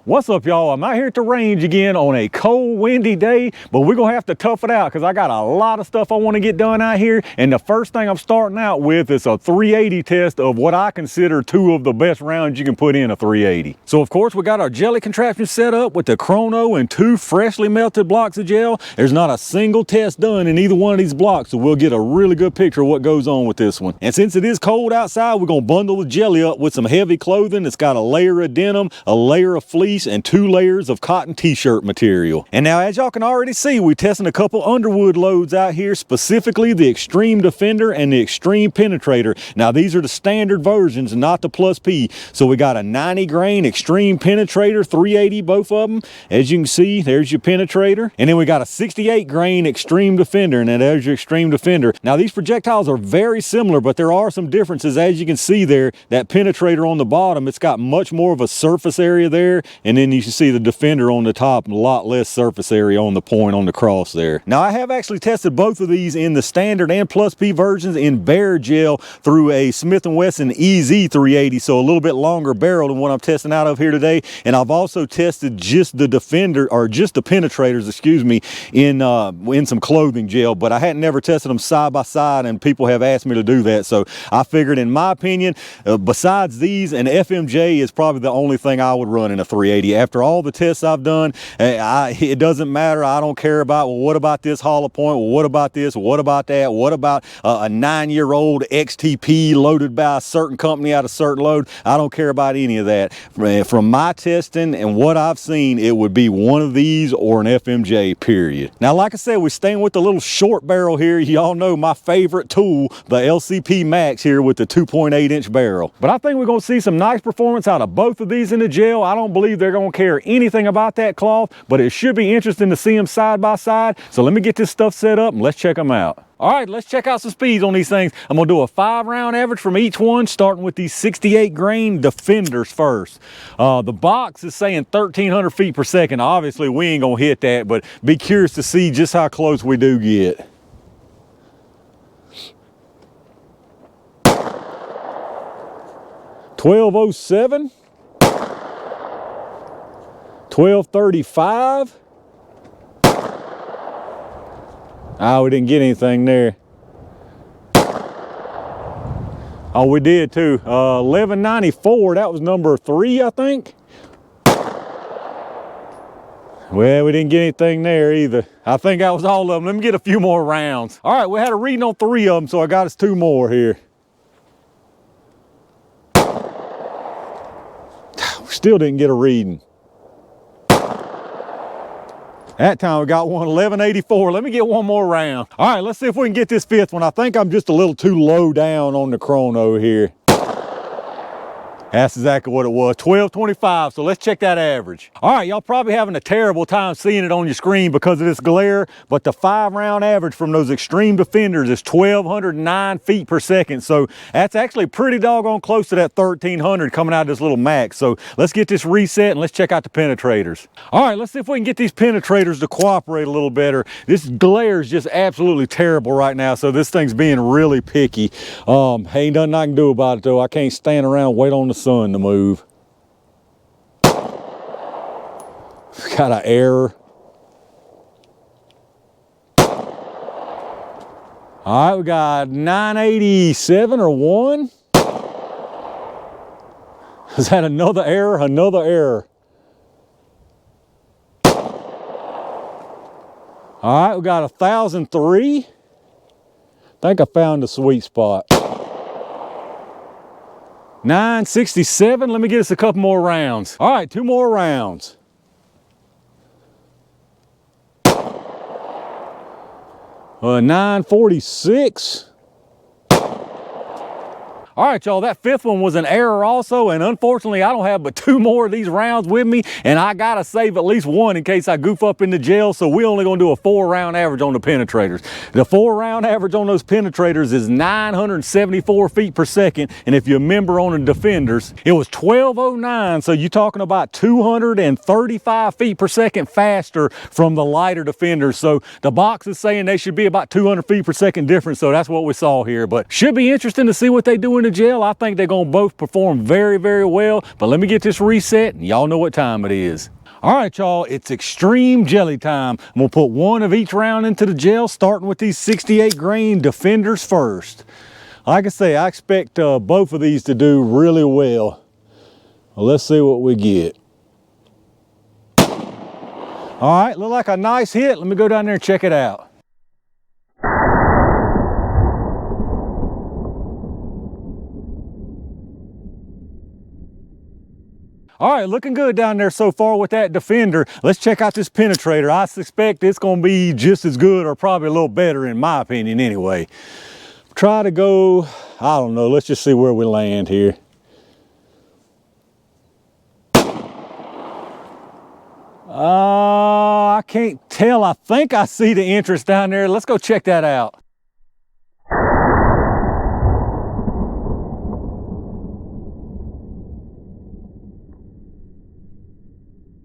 What's up, y'all? I'm out here at the range again on a cold, windy day, but we're gonna have to tough it out because I got a lot of stuff I want to get done out here. And the first thing I'm starting out with is a 380 test of what I consider two of the best rounds you can put in a 380. So of course we got our jelly contraption set up with the chrono and two freshly melted blocks of gel. There's not a single test done in either one of these blocks, so we'll get a really good picture of what goes on with this one. And since it is cold outside, we're gonna bundle the jelly up with some heavy clothing. It's got a layer of denim, a layer of fleece, and 2 layers of cotton t-shirt material. And now, as y'all can already see, we're testing a couple Underwood loads out here, specifically the Extreme Defender and the Extreme Penetrator. Now these are the standard versions, not the Plus P. So we got a 90 grain Extreme Penetrator 380, both of them. As you can see, there's your Penetrator. And then we got a 68 grain Extreme Defender, and then there's your Extreme Defender. Now these projectiles are very similar, but there are some differences. As you can see there, that Penetrator on the bottom, it's got much more of a surface area there. And then you can see the Defender on the top, a lot less surface area on the point on the cross there. Now I have actually tested both of these in the standard and Plus P versions in bare gel through a Smith & Wesson EZ 380, so a little bit longer barrel than what I'm testing out of here today. And I've also tested just the Defender, or just the Penetrators, excuse me, in some clothing gel, but I hadn't never tested them side by side, and people have asked me to do that. So I figured, in my opinion, besides these, an FMJ is probably the only thing I would run in a 380. After all the tests I've done, it doesn't matter. I don't care about, well, what about this hollow point? Well, what about this? What about that? What about a 9-year-old XTP loaded by a certain company at a certain load? I don't care about any of that. From my testing and what I've seen, it would be one of these or an FMJ, period. Now, like I said, we're staying with the little short barrel here. Y'all know my favorite tool, the LCP Max here with the 2.8-inch barrel. But I think we're gonna see some nice performance out of both of these in the gel. I don't believe they're gonna care anything about that cloth, but it should be interesting to see them side by side. So let me get this stuff set up and let's check them out. All right, let's check out some speeds on these things. I'm gonna do a 5-round average from each one, starting with these 68 grain Defenders first. The box is saying 1,300 feet per second. Obviously we ain't gonna hit that, but be curious to see just how close we do get. .1207, 1235. Oh, we didn't get anything there. Oh, we did too. 1194, that was number 3, I think. Well, we didn't get anything there either. I think that was all of them. Let me get a few more rounds. All right, we had a reading on 3 of them, so I got us 2 more here. Still didn't get a reading. That time we got one 1184. Let me get one more round. All right, let's see if we can get this 5th one. I think I'm just a little too low down on the chrono here. That's exactly what it was, 1225, so let's check that average. All right, y'all probably having a terrible time seeing it on your screen because of this glare, but the 5-round average from those Extreme Defenders is 1,209 feet per second, so that's actually pretty doggone close to that 1,300 coming out of this little Max. So let's get this reset and let's check out the Penetrators. All right, let's see if we can get these Penetrators to cooperate a little better. This glare is just absolutely terrible right now, so this thing's being really picky. Ain't nothing I can do about it though. I can't stand around and wait on the sun to move. Got an error. All right, we got 987 or 1. Is that another error? Another error. All right, we got 1,003. I think I found the sweet spot. 967, let me get us a couple more rounds. All right, 2 more rounds. 946. All right, y'all, that 5th one was an error also, and unfortunately, I don't have but 2 more of these rounds with me, and I gotta save at least one in case I goof up in the gel, so we're only gonna do a 4-round average on the Penetrators. The 4-round average on those Penetrators is 974 feet per second, and if you remember on the Defenders, it was 1209, so you're talking about 235 feet per second faster from the lighter Defenders. So the box is saying they should be about 200 feet per second difference, so that's what we saw here, but should be interesting to see what they do in the the gel, I think they're gonna both perform very, very well. But let me get this reset and y'all know what time it is. All right, y'all, it's extreme jelly time. I'm gonna put one of each round into the gel, starting with these 68 grain Defenders first. Like I say, I expect both of these to do really well. Well, let's see what we get. All right, look like a nice hit. Let me go down there and check it out. All right, looking good down there so far with that Defender. Let's check out this Penetrator. I suspect it's gonna be just as good or probably a little better in my opinion anyway. Try to go, I don't know, let's just see where we land here. I can't tell. I think I see the entrance down there. Let's go check that out.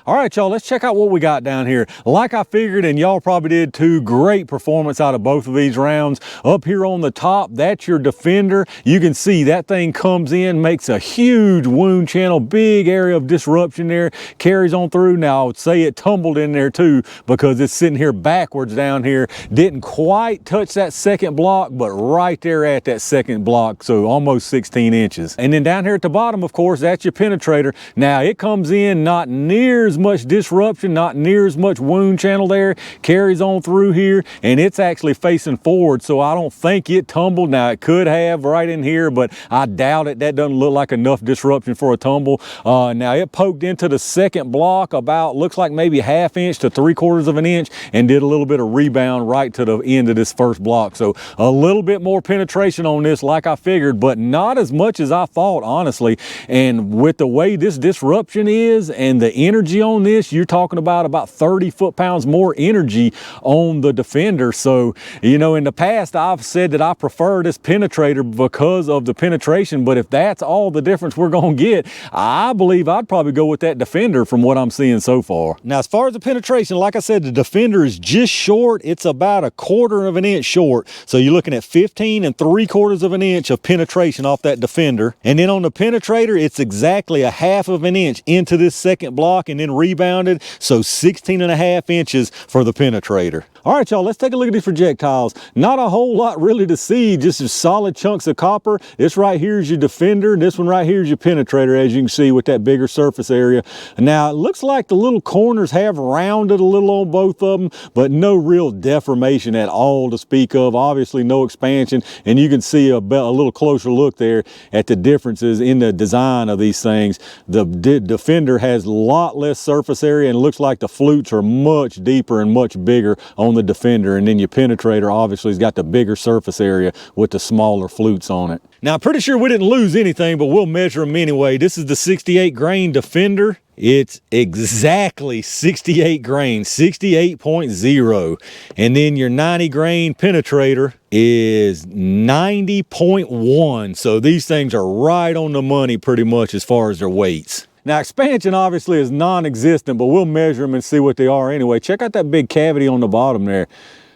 All right, y'all, let's check out what we got down here. Like I figured, and y'all probably did too, great performance out of both of these rounds. Up here on the top, that's your Defender. You can see that thing comes in, makes a huge wound channel, big area of disruption there, carries on through. Now, I would say it tumbled in there too because it's sitting here backwards down here. Didn't quite touch that second block, but right there at that second block, so almost 16 inches. And then down here at the bottom, of course, that's your Penetrator. Now, it comes in not near as much disruption, not near as much wound channel there, carries on through here, and it's actually facing forward, so I don't think it tumbled. Now it could have right in here, but I doubt it. That doesn't look like enough disruption for a tumble. Now it poked into the second block about, looks like maybe 1/2 inch to 3/4 of an inch, and did a little bit of rebound right to the end of this first block. So a little bit more penetration on this like I figured, but not as much as I thought, honestly. And with the way this disruption is and the energy on this, you're talking about 30 foot-pounds more energy on the Defender. So, you know, in the past, I've said that I prefer this Penetrator because of the penetration, but if that's all the difference we're gonna get, I believe I'd probably go with that Defender from what I'm seeing so far. Now, as far as the penetration, like I said, the Defender is just short. It's about 1/4 of an inch short. So you're looking at 15 3/4 of an inch of penetration off that Defender. And then on the Penetrator, it's exactly 1/2 of an inch into this second block and then rebounded, so 16.5 inches for the Penetrator. All right, y'all, let's take a look at these projectiles. Not a whole lot really to see, just some solid chunks of copper. This right here is your Defender, and this one right here is your Penetrator, as you can see with that bigger surface area. Now, it looks like the little corners have rounded a little on both of them, but no real deformation at all to speak of. Obviously, no expansion, and you can see a little closer look there at the differences in the design of these things. The Defender has a lot less surface area, and it looks like the flutes are much deeper and much bigger on the Defender, and then your Penetrator obviously has got the bigger surface area with the smaller flutes on it. Now, I'm pretty sure we didn't lose anything, but we'll measure them anyway. This is the 68 grain Defender. It's exactly 68 grain, 68.0. And then your 90 grain Penetrator is 90.1. So these things are right on the money pretty much as far as their weights. Now, expansion obviously is non-existent, but we'll measure them and see what they are anyway. Check out that big cavity on the bottom there.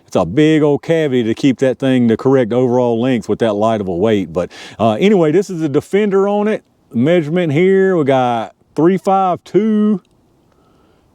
It's a big old cavity to keep that thing the correct overall length with that light of a weight. But anyway, this is the Defender on it. Measurement here, we got 352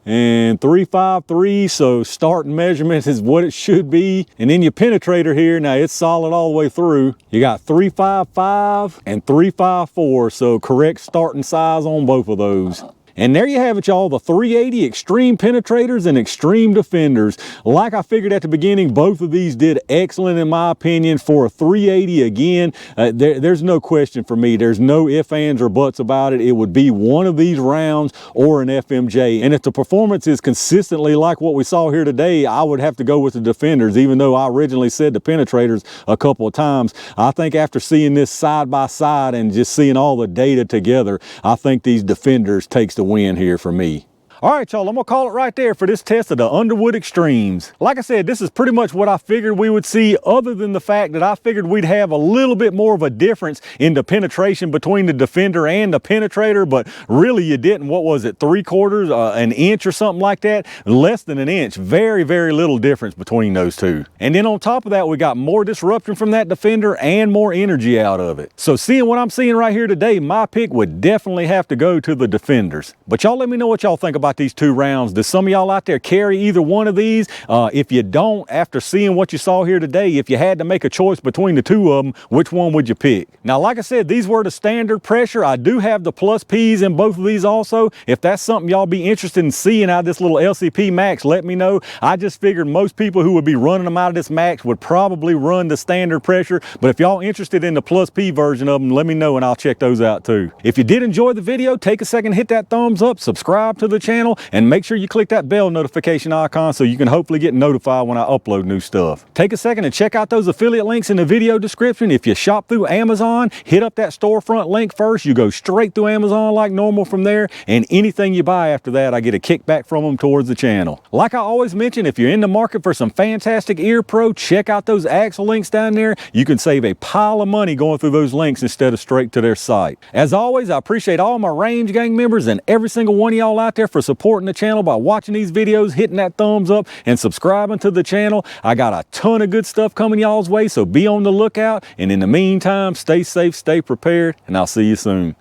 and 353, so starting measurement is what it should be. And then your Penetrator here, now it's solid all the way through. You got 355 and 354, so correct starting size on both of those. And there you have it, y'all, the 380 Extreme Penetrators and Extreme Defenders. Like I figured at the beginning, both of these did excellent in my opinion for a 380. Again, there's no question for me. There's no ifs, ands, or buts about it. It would be one of these rounds or an FMJ. And if the performance is consistently like what we saw here today, I would have to go with the Defenders, even though I originally said the Penetrators a couple of times. I think after seeing this side by side and just seeing all the data together, I think these Defenders takes the win here for me. All right, y'all, I'm gonna call it right there for this test of the Underwood Extremes. Like I said, this is pretty much what I figured we would see, other than the fact that I figured we'd have a little bit more of a difference in the penetration between the Defender and the Penetrator, but really you didn't. What was it, 3/4, an inch or something like that? Less than an inch. Very, very little difference between those two. And then on top of that, we got more disruption from that Defender and more energy out of it. So seeing what I'm seeing right here today, my pick would definitely have to go to the Defenders. But y'all let me know what y'all think about these two rounds. Does some of y'all out there carry either one of these? If you don't, after seeing what you saw here today, if you had to make a choice between the two of them, which one would you pick? Now, like I said, these were the standard pressure. I do have the plus P's in both of these also. If that's something y'all be interested in seeing out of this little LCP Max, let me know. I just figured most people who would be running them out of this Max would probably run the standard pressure. But if y'all interested in the plus P version of them, let me know and I'll check those out too. If you did enjoy the video, take a second, hit that thumbs up, subscribe to the channel, and make sure you click that bell notification icon so you can hopefully get notified when I upload new stuff. Take a second and check out those affiliate links in the video description. If you shop through Amazon, hit up that storefront link first. You go straight through Amazon like normal from there, and anything you buy after that, I get a kickback from them towards the channel. Like I always mention, if you're in the market for some fantastic ear pro, check out those axle links down there. You can save a pile of money going through those links instead of straight to their site. As always, I appreciate all my Range Gang members and every single one of y'all out there for supporting the channel by watching these videos, hitting that thumbs up, and subscribing to the channel. I got a ton of good stuff coming y'all's way, so be on the lookout. And in the meantime, stay safe, stay prepared, and I'll see you soon.